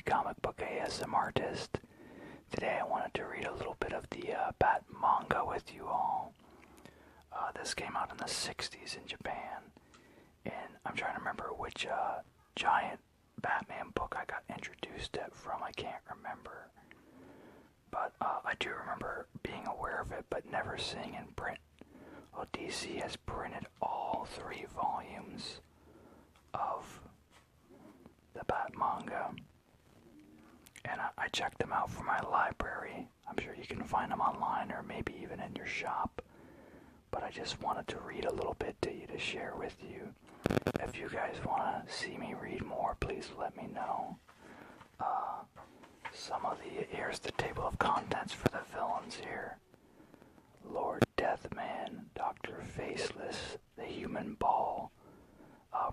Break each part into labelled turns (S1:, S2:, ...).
S1: comic book ASM artist. Today I wanted to read a little bit of the Batmanga with you all. This came out in the 60s in Japan, and I'm trying to remember which giant Batman book I got introduced to it from. I can't remember. But I do remember being aware of it, but never seeing it in print. Well, DC has printed all 3 volumes of the Batmanga, and I checked them out from my library. I'm sure you can find them online or maybe even in your shop, but I just wanted to read a little bit to you to share with you. If you guys want to see me read more, please let me know. Here's the table of contents for the villains here. Lord Deathman, Dr. Faceless, the Human Ball,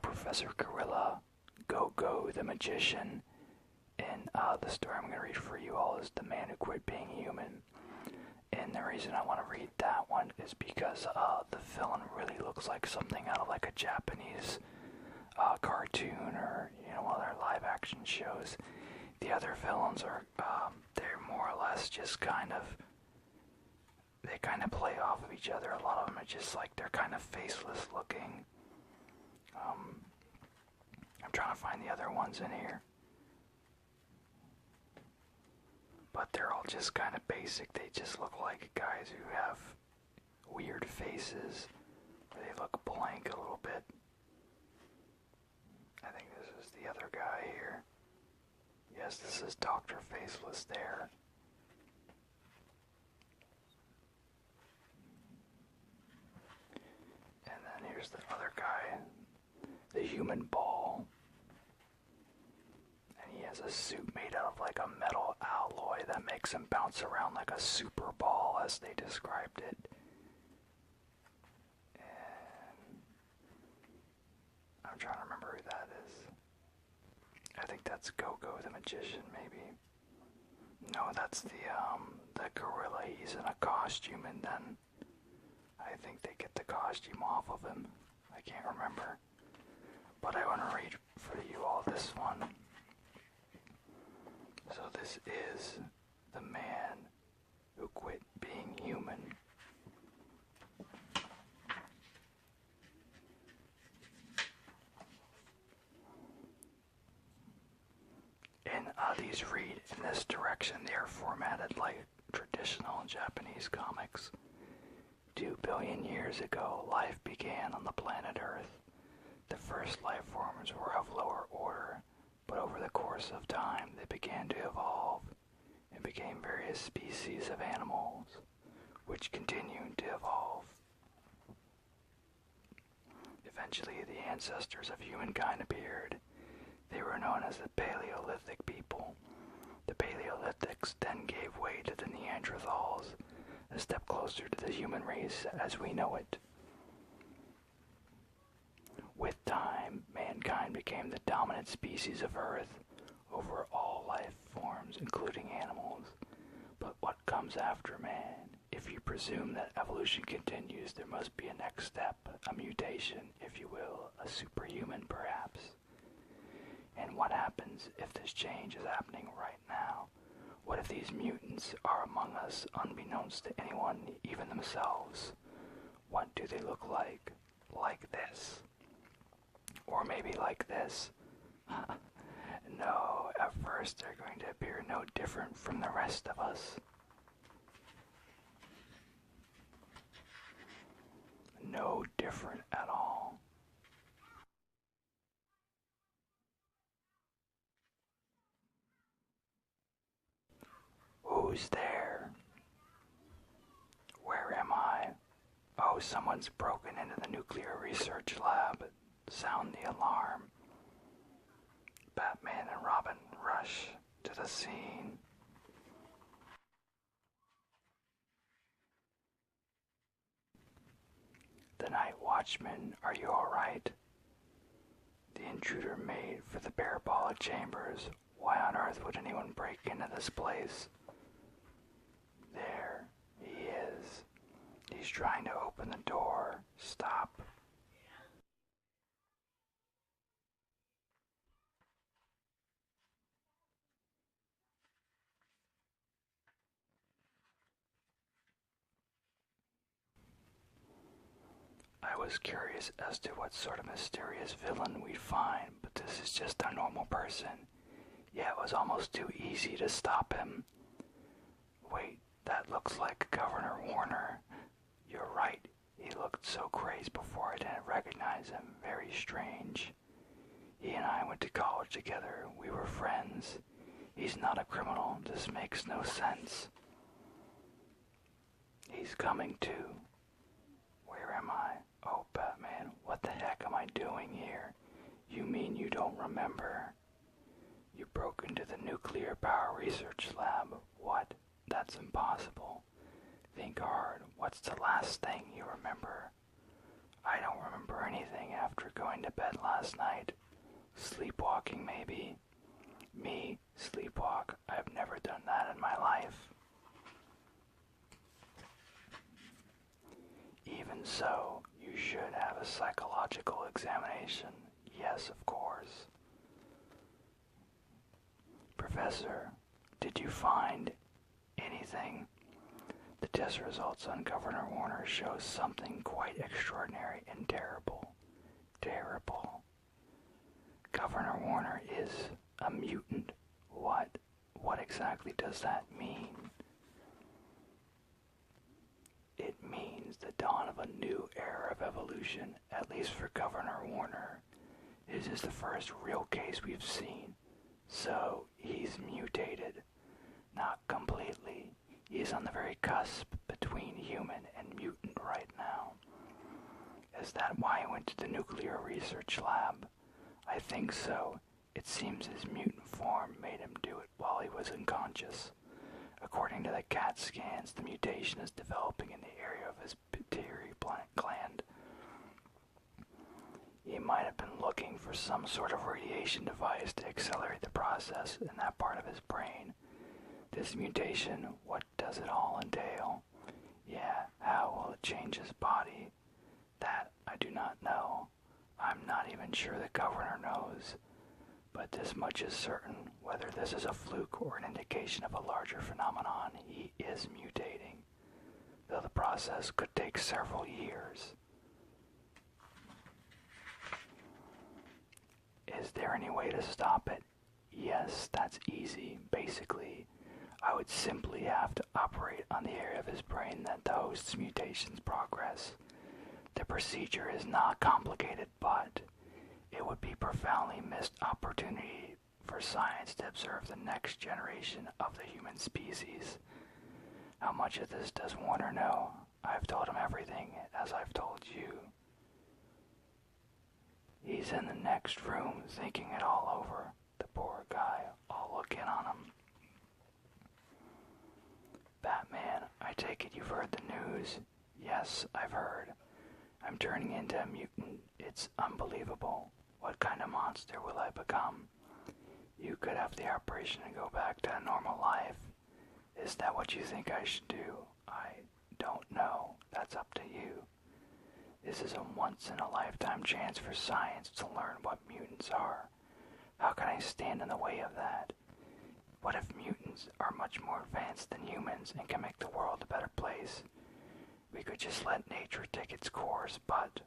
S1: Professor Gorilla, Go-Go the Magician, and the story I'm going to read for you all is The Man Who Quit Being Human. And the reason I want to read that one is because the villain really looks like something out of like a Japanese cartoon or one of their live action shows. The other villains are they're more or less just they kind of play off of each other. A lot of them are just like they're kind of faceless looking. I'm trying to find the other ones in here, but they're all just kind of basic. They just look like guys who have weird faces, or they look blank a little bit. I think this is the other guy here. Yes, this is Dr. Faceless there. And then here's the other guy, the Human Ball. And he has a suit made out of like a metal alloy that makes him bounce around like a super ball, as they described it. And I'm trying to remember who that is. I think that's Go-Go the Magician, maybe. No, that's the gorilla. He's in a costume, and then I think they get the costume off of him. I can't remember. But I want to read for you all this one. So this is The Man Who Quit Being Human. And these read in this direction. They are formatted like traditional Japanese comics. 2 billion years ago, life began on the planet Earth. The first life forms were of lower order, but over the course of time they began to evolve and became various species of animals, which continued to evolve. Eventually, the ancestors of humankind appeared. They were known as the Paleolithic people. The Paleolithics then gave way to the Neanderthals, a step closer to the human race as we know it. With time, mankind became the dominant species of Earth over all life forms, including animals. But what comes after man? If you presume that evolution continues, there must be a next step, a mutation, if you will, a superhuman perhaps. And what happens if this change is happening right now? What if these mutants are among us, unbeknownst to anyone, even themselves? What do they look like? Like this. Or maybe like this. No, at first they're going to appear no different from the rest of us. No different at all. Who's there? Where am I? Oh, someone's broken into the nuclear research lab. Sound the alarm. Batman and Robin rush to the scene. The night watchman, are you alright? The intruder made for the parabolic chambers. Why on earth would anyone break into this place? There he is. He's trying to open the door. Stop. was curious as to what sort of mysterious villain we'd find, but this is just a normal person. Yeah, it was almost too easy to stop him. Wait, that looks like Governor Warner. You're right, he looked so crazed before I didn't recognize him. Very strange. He and I went to college together. We were friends. He's not a criminal. This makes no sense. He's coming too. Where am I? Oh, Batman, what the heck am I doing here? You mean you don't remember? You broke into the nuclear power research lab. What? That's impossible. Think hard. What's the last thing you remember? I don't remember anything after going to bed last night. Sleepwalking, maybe. Me, sleepwalk. I've never done that in my life. Even so, you should have a psychological examination. Yes, of course. Professor, did you find anything? The test results on Governor Warner show something quite extraordinary and terrible. Terrible. Governor Warner is a mutant. What? What exactly does that mean? It means the dawn of a new era of evolution, at least for Governor Warner. This is the first real case we've seen. So, he's mutated. Not completely. He's on the very cusp between human and mutant right now. Is that why he went to the nuclear research lab? I think so. It seems his mutant form made him do it while he was unconscious. According to the CAT scans, the mutation is developing in the area of his pituitary gland. He might have been looking for some sort of radiation device to accelerate the process in that part of his brain. This mutation, what does it all entail? Yeah, how will it change his body? That I do not know. I'm not even sure the governor knows. But this much is certain, whether this is a fluke or an indication of a larger phenomenon, he is mutating, though the process could take several years. Is there any way to stop it? Yes, that's easy. Basically, I would simply have to operate on the area of his brain that the host's mutations progress. The procedure is not complicated, but it would be profoundly missed opportunity for science to observe the next generation of the human species. How much of this does Warner know? I've told him everything, as I've told you. He's in the next room, thinking it all over. The poor guy. I'll look in on him. Batman, I take it you've heard the news? Yes, I've heard. I'm turning into a mutant. It's unbelievable. What kind of monster will I become? You could have the operation and go back to a normal life. Is that what you think I should do? I don't know. That's up to you. This is a once-in-a-lifetime chance for science to learn what mutants are. How can I stand in the way of that? What if mutants are much more advanced than humans and can make the world a better place? We could just let nature take its course, but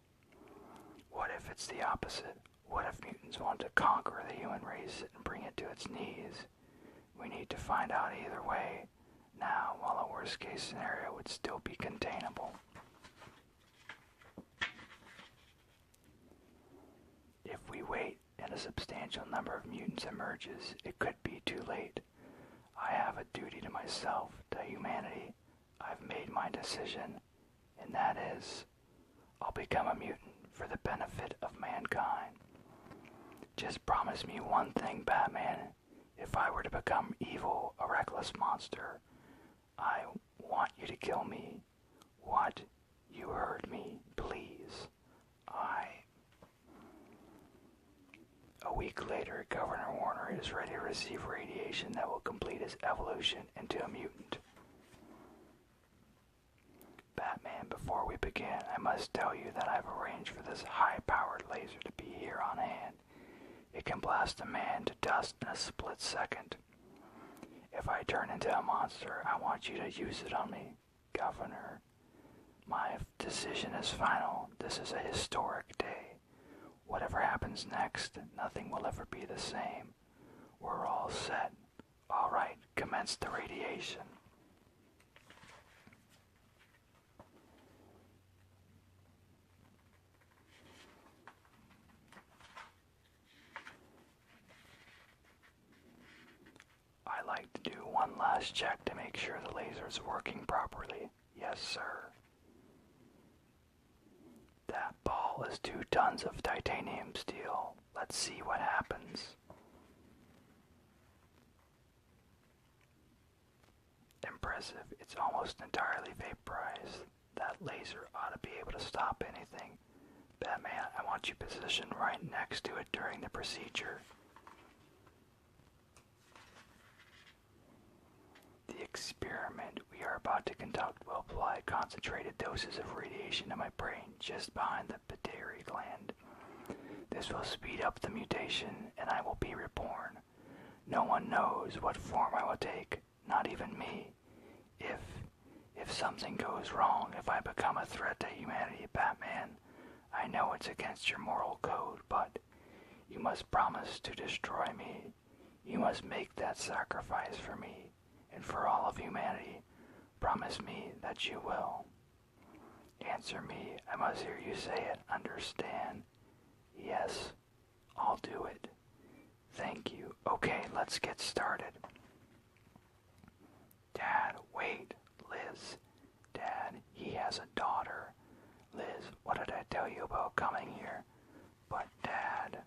S1: what if it's the opposite? What if mutants want to conquer the human race and bring it to its knees? We need to find out either way, now, while a worst-case scenario would still be containable. If we wait and a substantial number of mutants emerges, it could be too late. I have a duty to myself, to humanity. I've made my decision, and that is, I'll become a mutant for the benefit of mankind. Just promise me one thing, Batman. If I were to become evil, a reckless monster, I want you to kill me. What? You heard me. Please. A week later, Governor Warner is ready to receive radiation that will complete his evolution into a mutant. Batman, before we begin, I must tell you that I've arranged for this high-powered laser to be here on hand. It can blast a man to dust in a split second. If I turn into a monster, I want you to use it on me, Governor. My decision is final. This is a historic day. Whatever happens next, nothing will ever be the same. We're all set. All right, commence the radiation. I like to do one last check to make sure the laser's working properly. Yes, sir. That ball is 2 tons of titanium steel. Let's see what happens. Impressive. It's almost entirely vaporized. That laser ought to be able to stop anything. Batman, I want you positioned right next to it during the procedure. The experiment we are about to conduct will apply concentrated doses of radiation to my brain just behind the pituitary gland. This will speed up the mutation and I will be reborn. No one knows what form I will take, not even me. If something goes wrong, if I become a threat to humanity, Batman, I know it's against your moral code, but you must promise to destroy me. You must make that sacrifice for me and for all of humanity. Promise me that you will. Answer me. I must hear you say it. Understand? Yes, I'll do it. Thank you. Okay, let's get started. Dad, wait. Liz. Dad, he has a daughter. Liz, what did I tell you about coming here? But Dad,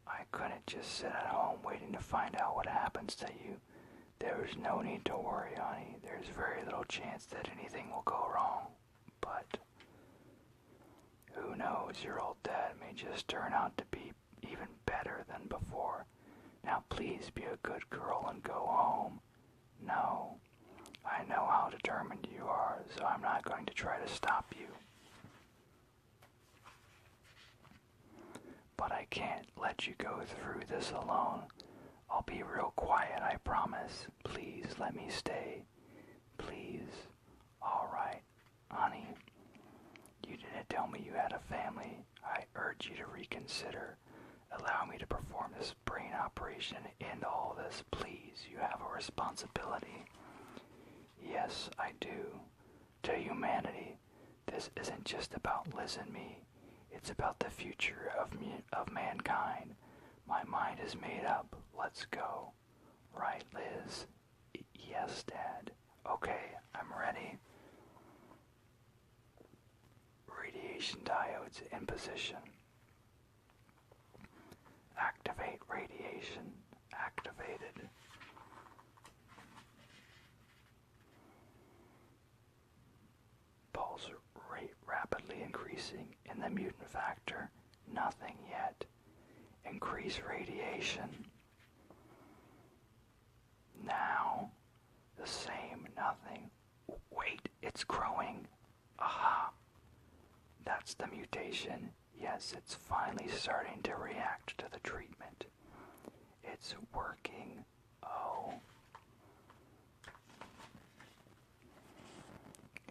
S1: I couldn't just sit at home waiting to find out what happens to you. There's no need to worry, honey. There's very little chance that anything will go wrong. But who knows, your old dad may just turn out to be even better than before. Now please be a good girl and go home. No, I know how determined you are, so I'm not going to try to stop you. But I can't let you go through this alone. I'll be real quiet, I promise. Please let me stay. Please. All right, honey. You didn't tell me you had a family. I urge you to reconsider. Allow me to perform this brain operation and end all this. Please, you have a responsibility. Yes, I do. To humanity. This isn't just about Liz and me. It's about the future of mankind. My mind is made up. Let's go. Right, Liz? Yes, Dad. Okay, I'm ready. Radiation diodes in position. Activate radiation. Activated. Pulse rate rapidly increasing in the mutant factor. Nothing yet. Increase radiation. Now, the same, nothing. Wait, it's growing. Aha! That's the mutation. Yes, it's finally starting to react to the treatment. It's working. Oh.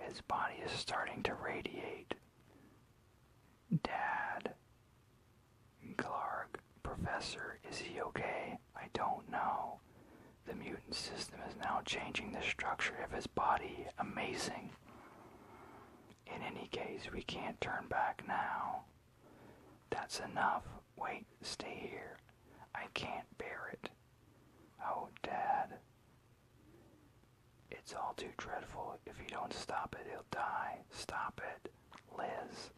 S1: His body is starting to radiate. Dad. Clark. Professor, is he okay? I don't know. The mutant system is now changing the structure of his body. Amazing. In any case, we can't turn back now. That's enough. Wait, stay here. I can't bear it. Oh, Dad. It's all too dreadful. If you don't stop it, he'll die. Stop it, Liz.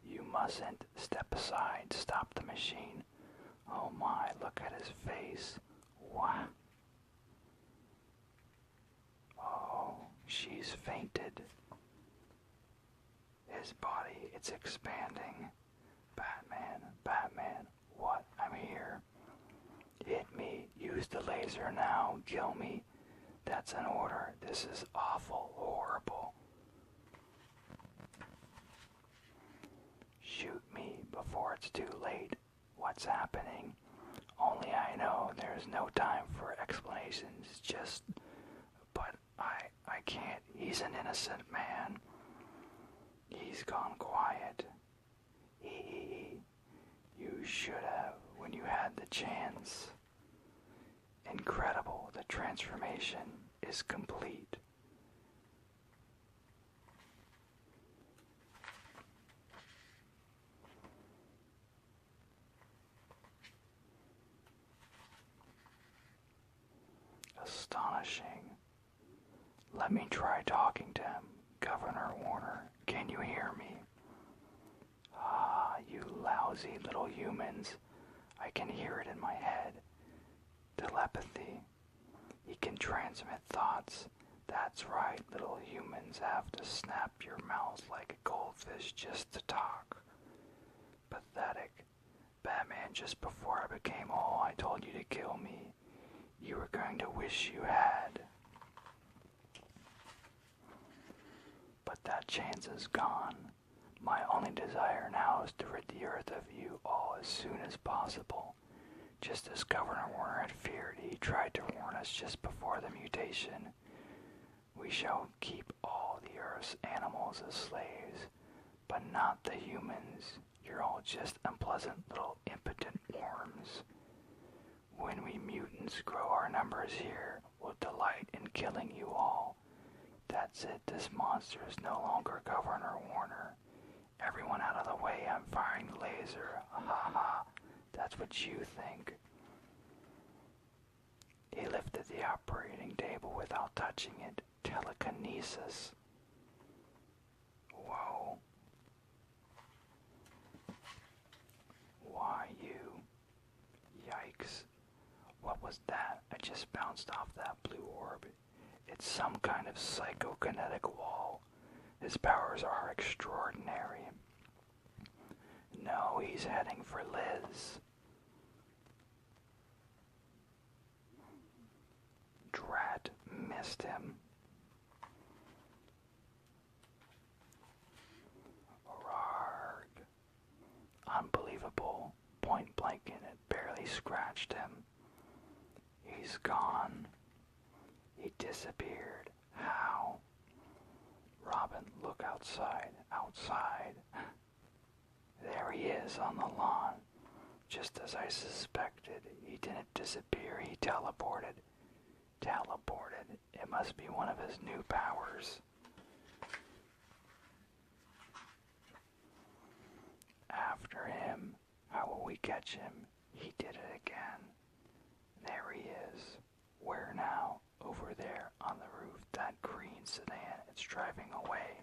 S1: You mustn't. Step aside. Stop the machine. Oh my, look at his face. What? Oh, she's fainted. His body, it's expanding. Batman, Batman, what? I'm here. Hit me. Use the laser now. Kill me. That's an order. This is awful, horrible. Shoot me before it's too late. What's happening? Only I know. There's no time for explanations. But I can't. He's an innocent man. He's gone quiet. You should have when you had the chance. Incredible, the transformation is complete. Astonishing. Let me try talking to him. Governor Warner, can you hear me? Ah, you lousy little humans. I can hear it in my head. Telepathy. He can transmit thoughts. That's right, little humans have to snap your mouths like a goldfish just to talk. Pathetic. Batman, just before I became all, I told you to kill me. You were going to wish you had. But that chance is gone. My only desire now is to rid the earth of you all as soon as possible. Just as Governor Warner had feared, he tried to warn us just before the mutation. We shall keep all the earth's animals as slaves, but not the humans. You're all just unpleasant little impotent worms. When we mutants grow our numbers here, we'll delight in killing you all. That's it, this monster is no longer Governor Warner. Everyone out of the way, I'm firing the laser. Ha ha, that's what you think. He lifted the operating table without touching it. Telekinesis. Whoa. Why you? Yikes. What was that? I just bounced off that blue orb. It's some kind of psychokinetic wall. His powers are extraordinary. No, he's heading for Liz. Drat, missed him. Rarg. Unbelievable. Point blank and it barely scratched him. He's gone. He disappeared. How? Robin, look outside. Outside. There he is on the lawn. Just as I suspected. He didn't disappear. He teleported. Teleported. It must be one of his new powers. After him. How will we catch him? He did it again. There he is. Where now? Over there on the roof. That green sedan. It's driving away.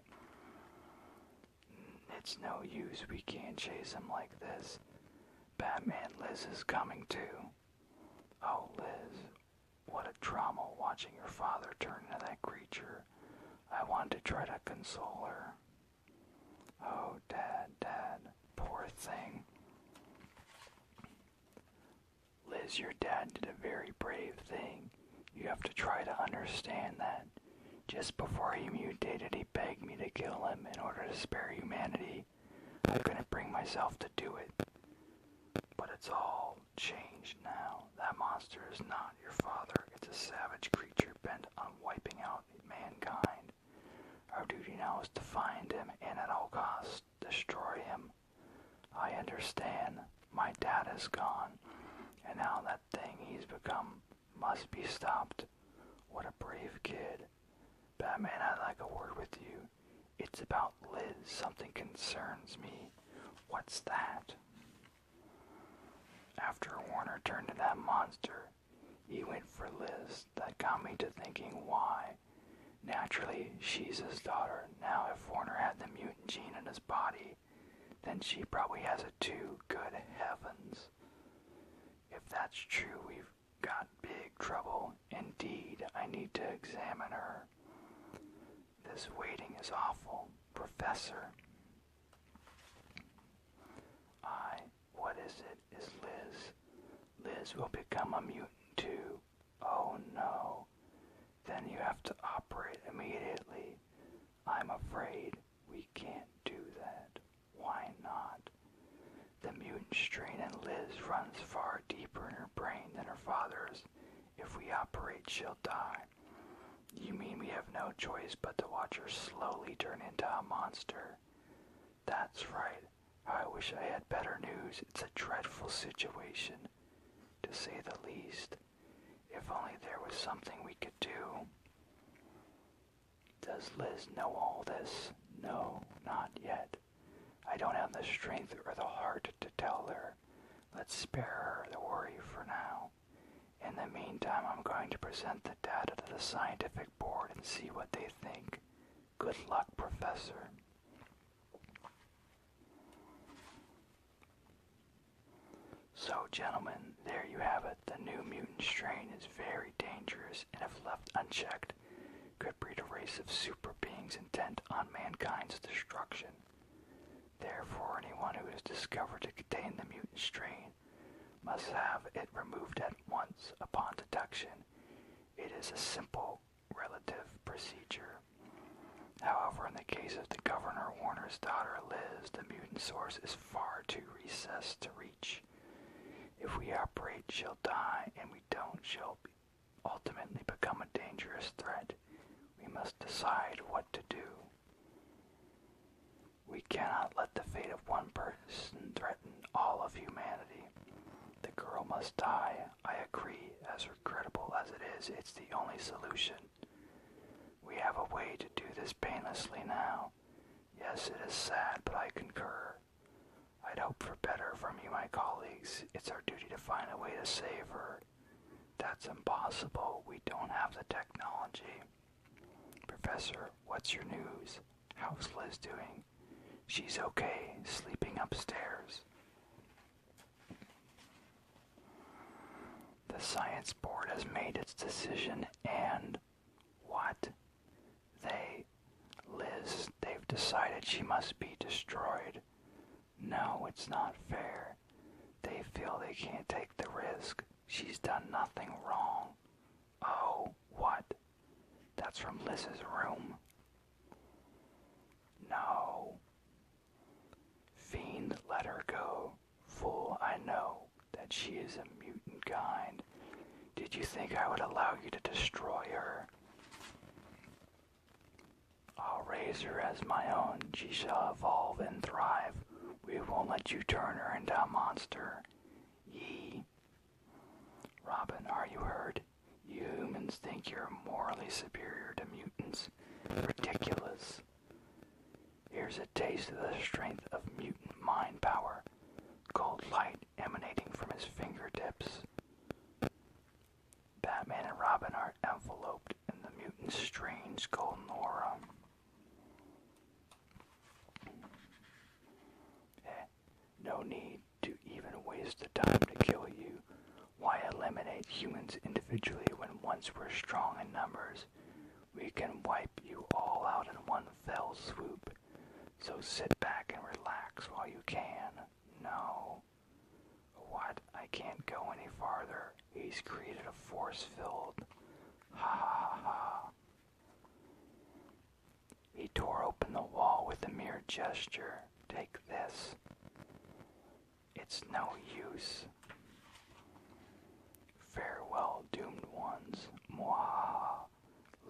S1: It's no use. We can't chase him like this. Batman, Liz is coming too. Oh, Liz. What a trauma watching your father turn into that creature. I wanted to try to console her. Oh, Dad, poor thing. Liz, your dad did a very brave thing. You have to try to understand that. Just before he mutated, he begged me to kill him in order to spare humanity. I couldn't bring myself to do it. But it's all changed now. That monster is not your father. It's a savage creature bent on wiping out mankind. Our duty now is to find him and at all costs destroy him. I understand. My dad is gone. And now that thing he's become must be stopped. What a brave kid. Batman, I'd like a word with you. It's about Liz. Something concerns me. What's that? After Warner turned to that monster, he went for Liz. That got me to thinking why. Naturally, she's his daughter. Now if Warner had the mutant gene in his body, then she probably has it too. Good heavens. If that's true, we've got big trouble. Indeed, I need to examine her. This waiting is awful. Professor. What is it? Is Liz? Liz will become a mutant too. Oh no. Then you have to operate immediately. I'm afraid we can't do that. Why not? The mutant strain in Liz runs far deeper in her brain than her father's. If we operate, she'll die. You mean we have no choice but to watch her slowly turn into a monster? That's right. I wish I had better news. It's a dreadful situation, to say the least. If only there was something we could do. Does Liz know all this? No, not yet. I don't have the strength or the heart to tell her. Let's spare her the worry for now. In the meantime, I'm going to present the data to the scientific board and see what they think. Good luck, Professor. So, gentlemen, there you have it. The new mutant strain is very dangerous, and if left unchecked, could breed a race of super beings intent on mankind's destruction. Therefore, anyone who is discovered to contain the mutant strain must have it removed at once upon detection. It is a simple, relative procedure. However, in the case of the Governor Warner's daughter Liz, the mutant source is far too recessed to reach. If we operate, she'll die, and we don't, she'll ultimately become a dangerous threat. We must decide what to do. We cannot let the fate of one person threaten all of humanity. The girl must die. I agree. As regrettable as it is, it's the only solution. We have a way to do this painlessly now. Yes, it is sad, but I concur. I'd hope for better from you, my colleagues. It's our duty to find a way to save her. That's impossible. We don't have the technology. Professor, what's your news? How's Liz doing? She's okay, sleeping upstairs. The science board has made its decision, and what? Liz, they've decided she must be destroyed. No, it's not fair. They feel they can't take the risk. She's done nothing wrong. Oh, what? That's from Liz's room. No. Fiend, let her go. Fool, I know that she is a mutant kind. Did you think I would allow you to destroy her? I'll raise her as my own. She shall evolve and thrive. We won't let you turn her into a monster. Robin, are you heard? You humans think you're morally superior to mutants. Ridiculous. Here's a taste of the strength of mutant mind power. Cold light emanating from his fingertips. Batman and Robin are enveloped in the mutant's strange golden aura. No need to even waste the time to kill you. Why eliminate humans individually when once we're strong in numbers? We can wipe you all out in one fell swoop. So sit back and relax while you can. No. What? I can't go any farther. He's created a force field. Ha ha ha. He tore open the wall with a mere gesture. Take this. It's no use. Farewell, doomed ones. Mwahaha.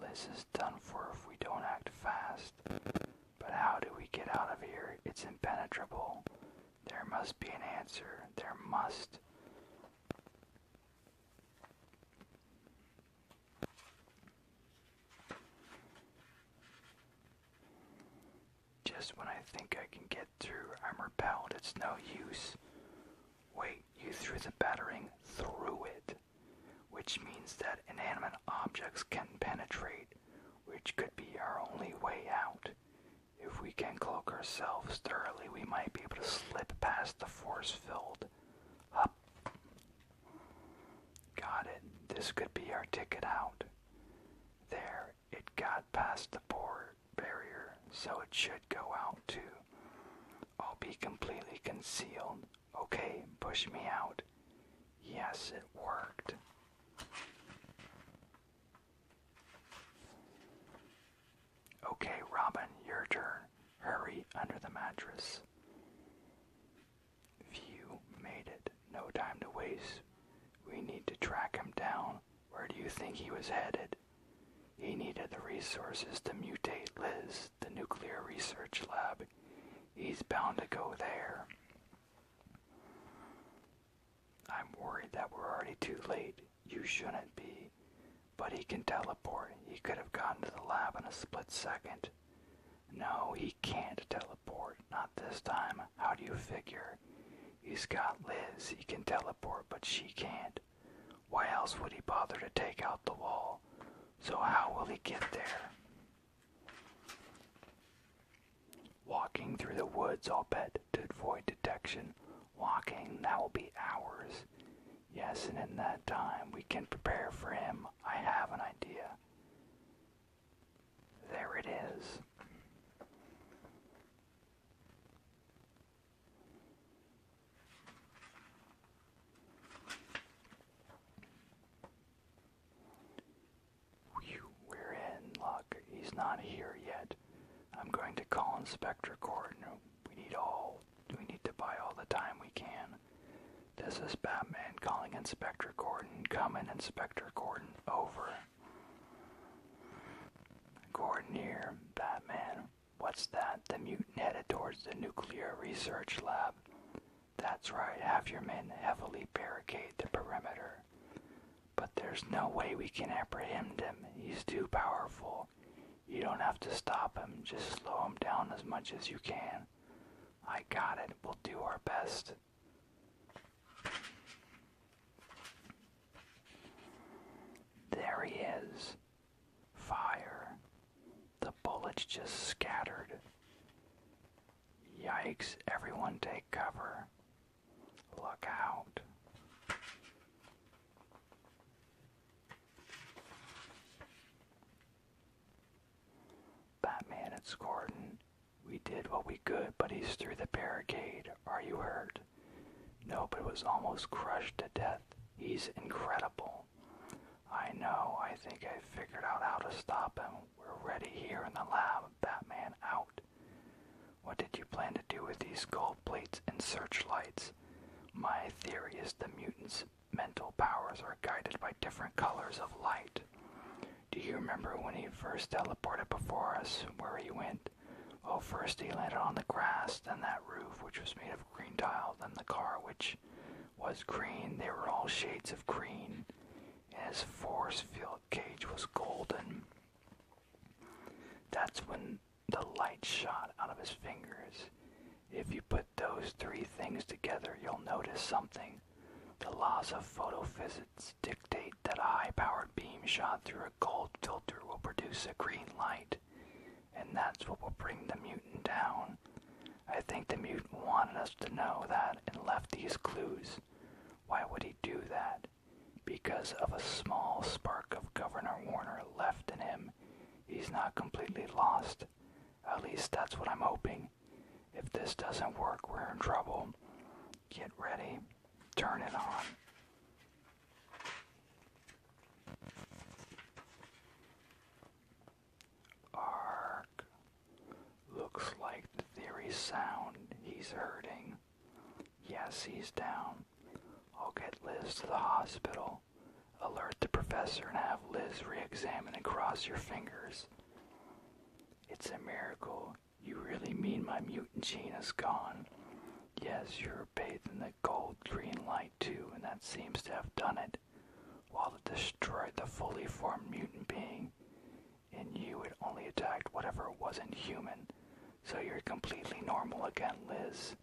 S1: Liz is done for if we don't act fast. But how do we get out of here? It's impenetrable. There must be an answer. There must. Just when I think I can get through, I'm repelled. It's no use. Wait, you threw the battering through it, which means that inanimate objects can penetrate, which could be our only way out. If we can cloak ourselves thoroughly, we might be able to slip past the force field. Up. Got it. This could be our ticket out. There, it got past the barrier, so it should go out too. I'll be completely concealed. Okay, push me out. Yes, it worked. Okay, Robin, your turn. Hurry under the mattress. Phew, made it. No time to waste. We need to track him down. Where do you think he was headed? He needed the resources to mutate Liz, the nuclear research lab. He's bound to go there. I'm worried that we're already too late. You shouldn't be. But he can teleport. He could have gotten to the lab in a split second. No, he can't teleport. Not this time. How do you figure? He's got Liz. He can teleport, but she can't. Why else would he bother to take out the wall? So how will he get there? Walking through the woods, I'll bet, to avoid detection. Walking, that will be hours. Yes, and in that time, we can prepare for him. I have an idea. There it is. Whew, we're in luck. He's not here yet. I'm going to call Inspector Gordon. We need to buy all the time we can. This is Batman calling Inspector Gordon. Come in, Inspector Gordon. Over. Gordon here. Batman. What's that? The mutant headed towards the nuclear research lab. That's right. Have your men heavily barricade the perimeter. But there's no way we can apprehend him. He's too powerful. You don't have to stop him. Just slow him down as much as you can. I got it. We'll do our best. There he is. Fire. The bullets just scattered. Yikes, everyone take cover. Look out. Batman, it's Gordon. We did what we could, but he's through the barricade. Are you hurt? No, but it was almost crushed to death. He's incredible. I know. I think I figured out how to stop him. We're ready here in the lab. Batman out. What did you plan to do with these gold plates and searchlights? My theory is the mutants' mental powers are guided by different colors of light. Do you remember when he first teleported before us, where he went? Well, first he landed on the grass, then that roof, which was made of green tile, then the car, which was green. They were all shades of green. And his force field cage was golden. That's when the light shot out of his fingers. If you put those three things together, you'll notice something. The laws of photophysics dictate that a high-powered beam shot through a gold filter will produce a green light. And that's what will bring the mutant down. I think the mutant wanted us to know that and left these clues. Why would he do that? Because of a small spark of Governor Warner left in him. He's not completely lost. At least that's what I'm hoping. If this doesn't work, we're in trouble. Get ready. Turn it on. Arg. Looks like the theory's sound. He's hurting. Yes, he's down. I'll get Liz to the hospital. Alert the professor and have Liz re-examine and cross your fingers. It's a miracle. You really mean my mutant gene is gone? Yes, you're bathed in the gold green light too, and that seems to have done it. While it destroyed the fully formed mutant being, in you it only attacked whatever wasn't human. So you're completely normal again, Liz.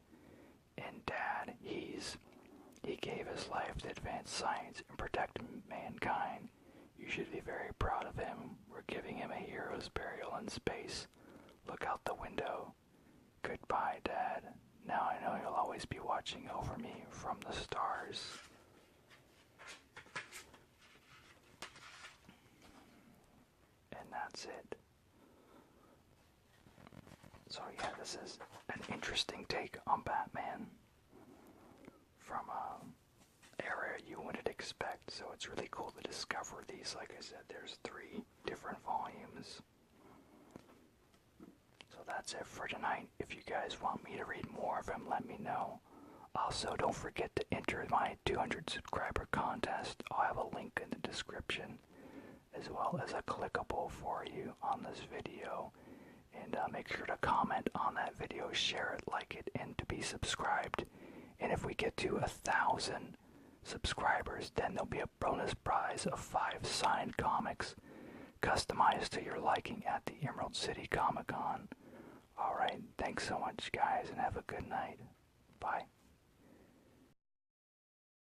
S1: And Dad, he gave his life to advance science and protect mankind. You should be very proud of him. We're giving him a hero's burial in space. Look out the window. Goodbye, Dad. Now I know you'll always be watching over me from the stars. And that's it. So yeah, this is an interesting take on Batman from an era you wouldn't expect. So it's really cool to discover these. Like I said, there's 3 different volumes. So that's it for tonight. If you guys want me to read more of them, let me know. Also, don't forget to enter my 200 subscriber contest. I'll have a link in the description, as well as a clickable for you on this video. And make sure to comment on that video, share it, like it, and to be subscribed. And if we get to 1,000 subscribers, then there'll be a bonus prize of 5 signed comics customized to your liking at the Emerald City Comic Con. Alright, thanks so much guys, and have a good night. Bye.